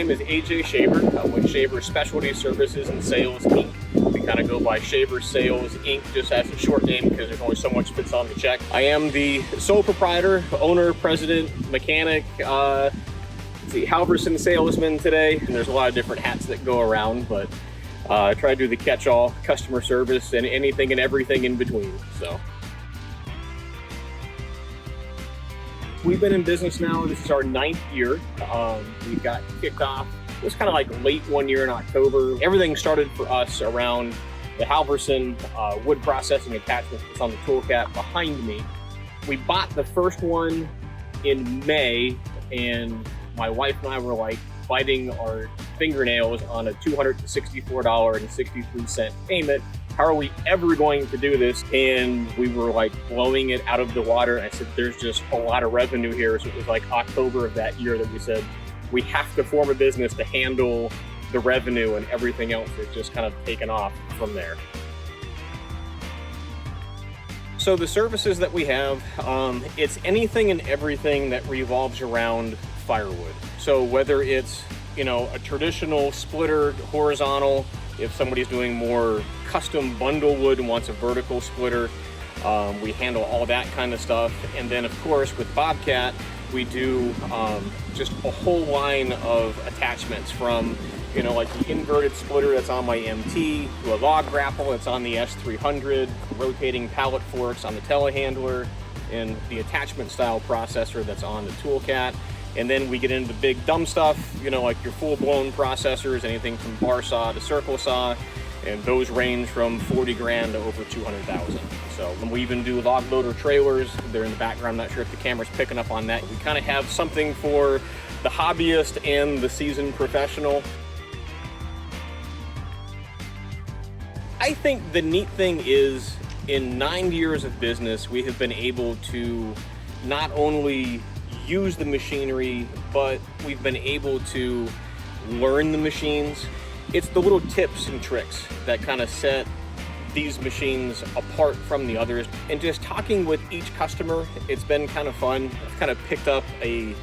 name is AJ Shaver with Shaver Specialty Services and Sales Inc. We kind of go by Shaver Sales Inc. just as a short name because there's only so much fits on the check. I am the sole proprietor, owner, president, mechanic, Halverson salesman today. And there's a lot of different hats that go around, but I try to do the catch-all customer service and anything and everything in between. So we've been in business now. This is our 9th year. We got kicked off. It was kind of like late one year in October. Everything started for us around the Halverson wood processing attachment that's on the tool cap behind me. We bought the first one in May, and my wife and I were like biting our fingernails on a $264.63 payment. How are we ever going to do this? And we were like blowing it out of the water. And I said, there's just a lot of revenue here. So it was like October of that year that we said, we have to form a business to handle the revenue, and everything else has just kind of taken off from there. So the services that we have, it's anything and everything that revolves around firewood. So whether it's, a traditional splitter, horizontal, if somebody's doing more custom bundle wood and wants a vertical splitter, we handle all that kind of stuff. And then of course with Bobcat, we do just a whole line of attachments from, like the inverted splitter that's on my MT, to a log grapple that's on the S300, rotating pallet forks on the telehandler, and the attachment style processor that's on the Toolcat. And then we get into the big dumb stuff, like your full-blown processors, anything from bar saw to circle saw, and those range from 40 grand to over 200,000. So we even do log loader trailers. They're in the background. I'm not sure if the camera's picking up on that. We kind of have something for the hobbyist and the seasoned professional. I think the neat thing is, in 9 years of business, we have been able to not only use the machinery, but we've been able to learn the machines. It's the little tips and tricks that kind of set these machines apart from the others. And just talking with each customer, it's been kind of fun. I've kind of picked up an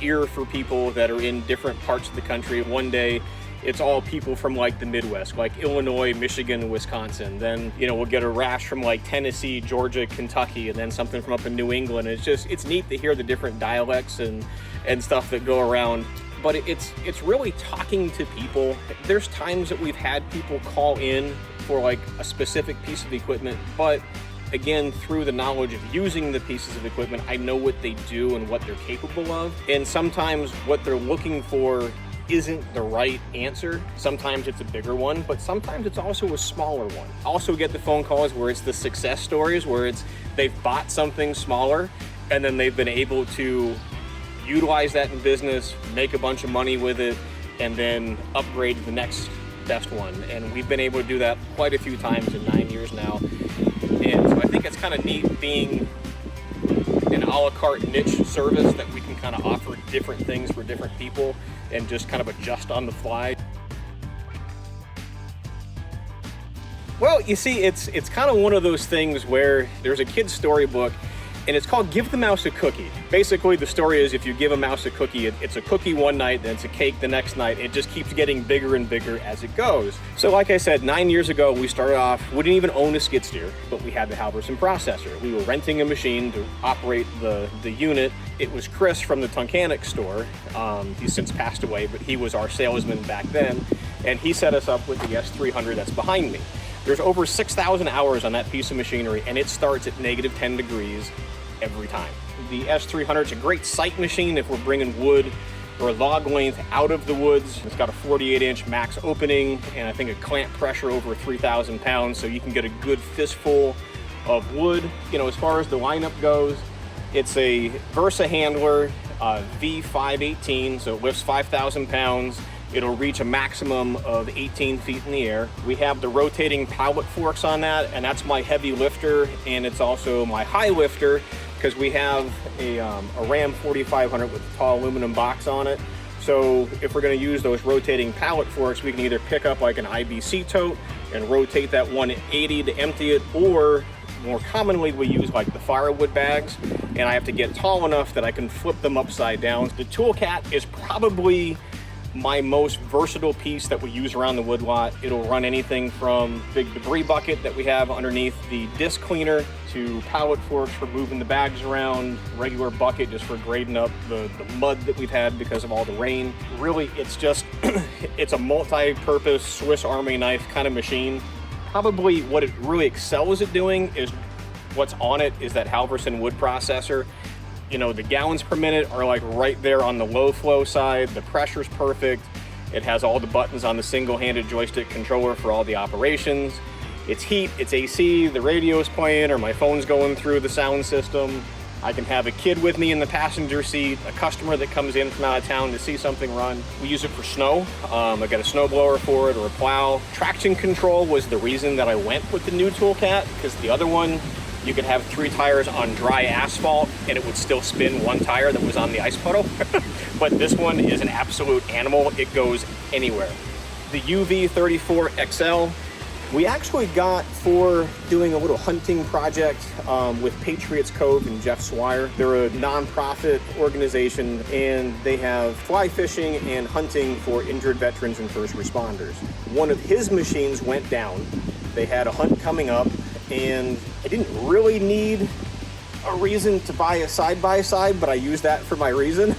ear for people that are in different parts of the country. One day, it's all people from like the Midwest, like Illinois, Michigan, Wisconsin. Then, we'll get a rash from like Tennessee, Georgia, Kentucky, and then something from up in New England. It's neat to hear the different dialects and stuff that go around. But it's really talking to people. There's times that we've had people call in for like a specific piece of equipment, but again, through the knowledge of using the pieces of equipment, I know what they do and what they're capable of. And sometimes what they're looking for isn't the right answer. Sometimes it's a bigger one, but sometimes it's also a smaller one. I also get the phone calls where it's the success stories, where they've bought something smaller and then they've been able to utilize that in business, make a bunch of money with it, and then upgrade to the next best one. And we've been able to do that quite a few times in 9 years now. And so I think it's kind of neat being an a la carte niche service that we can kind of offer different things for different people and just kind of adjust on the fly. Well, you see, it's kind of one of those things where there's a kid's storybook, and it's called Give the Mouse a Cookie. Basically, the story is if you give a mouse a cookie, it's a cookie one night, then it's a cake the next night. It just keeps getting bigger and bigger as it goes. So like I said, 9 years ago, we started off, we didn't even own a skid steer, but we had the Halverson processor. We were renting a machine to operate the unit. It was Chris from the Tunkhannock store. He's since passed away, but he was our salesman back then. And he set us up with the S300 that's behind me. There's over 6,000 hours on that piece of machinery, and it starts at negative 10 degrees every time. The S300 is a great sight machine if we're bringing wood or log length out of the woods. It's got a 48-inch max opening and I think a clamp pressure over 3,000 pounds, so you can get a good fistful of wood. As far as the lineup goes, it's a Versa handler, V518, so it lifts 5,000 pounds. It'll reach a maximum of 18 feet in the air. We have the rotating pallet forks on that, and that's my heavy lifter, and it's also my high lifter, because we have a Ram 4500 with a tall aluminum box on it. So if we're going to use those rotating pallet forks, we can either pick up like an IBC tote and rotate that 180 to empty it, or more commonly we use like the firewood bags, and I have to get tall enough that I can flip them upside down. The Toolcat is probably my most versatile piece that we use around the woodlot. It'll run anything from big debris bucket that we have underneath the disc cleaner to pallet forks for moving the bags around, regular bucket just for grading up the mud that we've had because of all the rain. Really, it's just, it's a multi-purpose Swiss Army knife kind of machine. Probably what it really excels at doing is what's on it is that Halverson wood processor. You know, the gallons per minute are like right there on the low flow side. The pressure's perfect. It has all the buttons on the single-handed joystick controller for all the operations. It's heat, it's AC, the radio's playing, or my phone's going through the sound system. I can have a kid with me in the passenger seat, a customer that comes in from out of town to see something run. We use it for snow. I got a snow blower for it, or a plow. Traction control was the reason that I went with the new Toolcat, because the other one, you could have 3 tires on dry asphalt and it would still spin 1 tire that was on the ice puddle. But this one is an absolute animal. It goes anywhere. The UV34XL, we actually got for doing a little hunting project with Patriots Cove and Jeff Swire. They're a nonprofit organization and they have fly fishing and hunting for injured veterans and first responders. One of his machines went down. They had a hunt coming up, and I didn't really need a reason to buy a side-by-side, but I used that for my reason.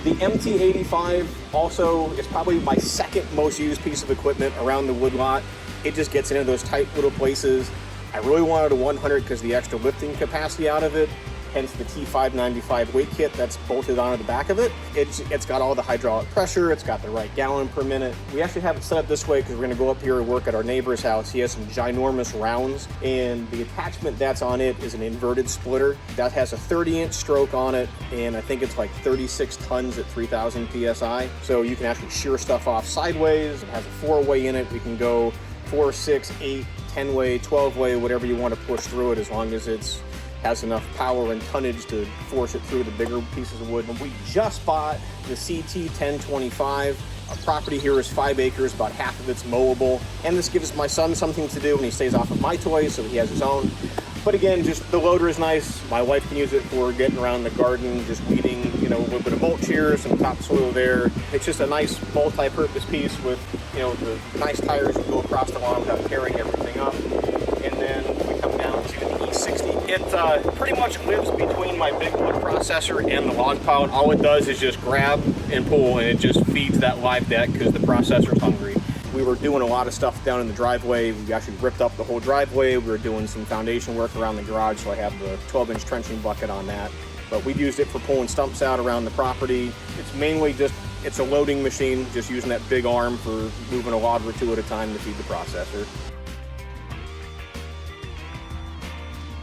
The MT85 also is probably my second most used piece of equipment around the woodlot. It just gets into those tight little places. I really wanted a 100 because the extra lifting capacity out of it, hence the T595 weight kit that's bolted onto the back of it. It's got all the hydraulic pressure, it's got the right gallon per minute. We actually have it set up this way because we're gonna go up here and work at our neighbor's house. He has some ginormous rounds, and the attachment that's on it is an inverted splitter. That has a 30-inch stroke on it, and I think it's like 36 tons at 3,000 PSI. So you can actually shear stuff off sideways. It has a 4-way in it. We can go 4, 6, 8, 10-way, 12-way, whatever you want to push through it, as long as it's has enough power and tonnage to force it through the bigger pieces of wood. We just bought the CT1025. Our property here is 5 acres, about half of it's mowable. And this gives my son something to do when he stays off of my toys, so he has his own. But again, just the loader is nice. My wife can use it for getting around the garden, just weeding, you know, a little bit of mulch here, some topsoil there. It's just a nice multi-purpose piece with, you know, the nice tires that go across the lawn without tearing everything up. And then we come down to the E60. It pretty much lives between my big wood processor and the log pile. And all it does is just grab and pull, and it just feeds that live deck because the processor's hungry. We were doing a lot of stuff down in the driveway. We actually ripped up the whole driveway. We were doing some foundation work around the garage, so I have the 12-inch trenching bucket on that. But we've used it for pulling stumps out around the property. It's mainly just, it's a loading machine, just using that big arm for moving a log or 2 at a time to feed the processor.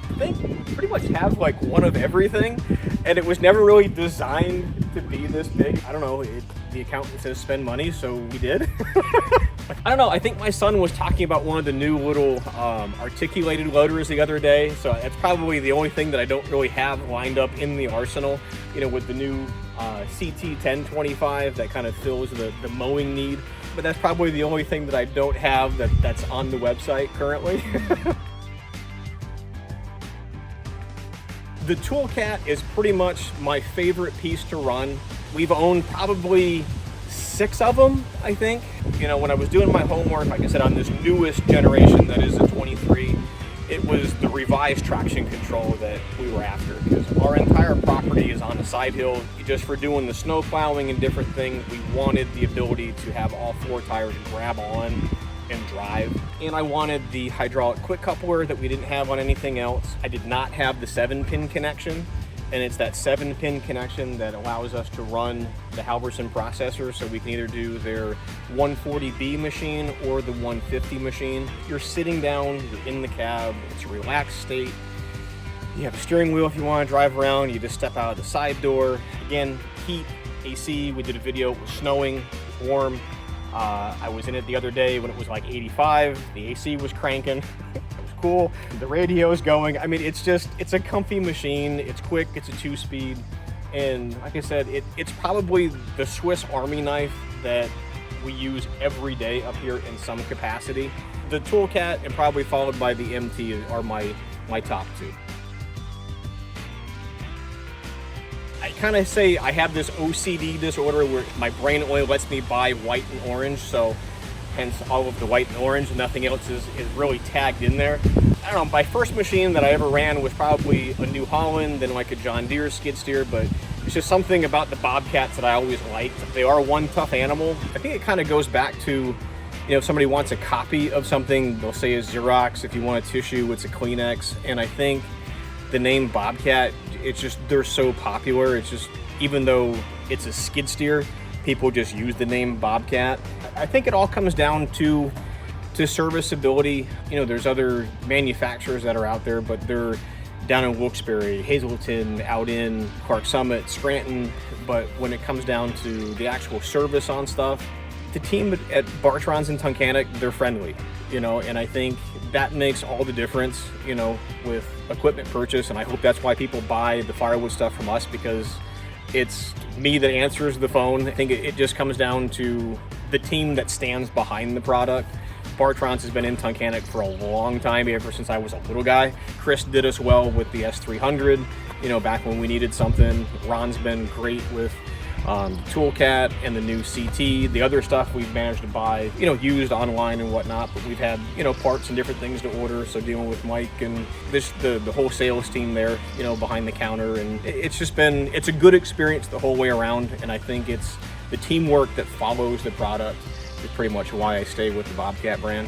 I think pretty much have like one of everything, and it was never really designed to be this big. I don't know, the accountant says spend money, so we did. I don't know, I think my son was talking about one of the new little articulated loaders the other day, so that's probably the only thing that I don't really have lined up in the arsenal. You know, with the new CT1025 that kind of fills the mowing need, but that's probably the only thing that I don't have that's on the website currently. The Toolcat is pretty much my favorite piece to run. We've owned probably 6 of them, I think. You know, when I was doing my homework, like I said, on this newest generation that is a 23, it was the revised traction control that we were after, because our entire property is on a side hill. Just for doing the snow plowing and different things, we wanted the ability to have all 4 tires grab on and drive. And I wanted the hydraulic quick coupler that we didn't have on anything else. I did not have the 7-pin connection, and it's that 7-pin connection that allows us to run the Halverson processor, so we can either do their 140B machine or the 150 machine. You're sitting down, you're in the cab, it's a relaxed state. You have a steering wheel if you want to drive around, you just step out of the side door. Again, heat, AC, we did a video, it was snowing, it was warm. I was in it the other day when it was like 85, the AC was cranking, it was cool, the radio's going. I mean, it's a comfy machine, it's quick, it's a 2-speed, and like I said, it's probably the Swiss Army knife that we use every day up here in some capacity. The Toolcat and probably followed by the MT are my top 2. kind of say I have this OCD disorder where my brain only lets me buy white and orange, so hence all of the white and orange, nothing else is really tagged in there. I don't know, my first machine that I ever ran was probably a New Holland, then like a John Deere skid steer, but it's just something about the Bobcats that I always liked. They are one tough animal. I think it kind of goes back to, if somebody wants a copy of something, they'll say a Xerox. If you want a tissue, it's a Kleenex. And I think the name Bobcat, it's just, they're so popular. It's just, even though it's a skid steer, people just use the name Bobcat. I think it all comes down to serviceability. There's other manufacturers that are out there, but they're down in Wilkes-Barre, Hazleton, out in Clark Summit, Scranton. But when it comes down to the actual service on stuff, the team at Bartron's in Tunkhannock, they're friendly, and I think that makes all the difference, with equipment purchase. And I hope that's why people buy the firewood stuff from us, because it's me that answers the phone. I think it just comes down to the team that stands behind the product. Bartron's has been in Tunkhannock for a long time, ever since I was a little guy. Chris did us well with the S300, back when we needed something. Ron's been great with the Toolcat and the new CT. The other stuff we've managed to buy, used online and whatnot, but we've had, parts and different things to order. So dealing with Mike and the whole sales team there, behind the counter. And it's a good experience the whole way around. And I think it's the teamwork that follows the product is pretty much why I stay with the Bobcat brand.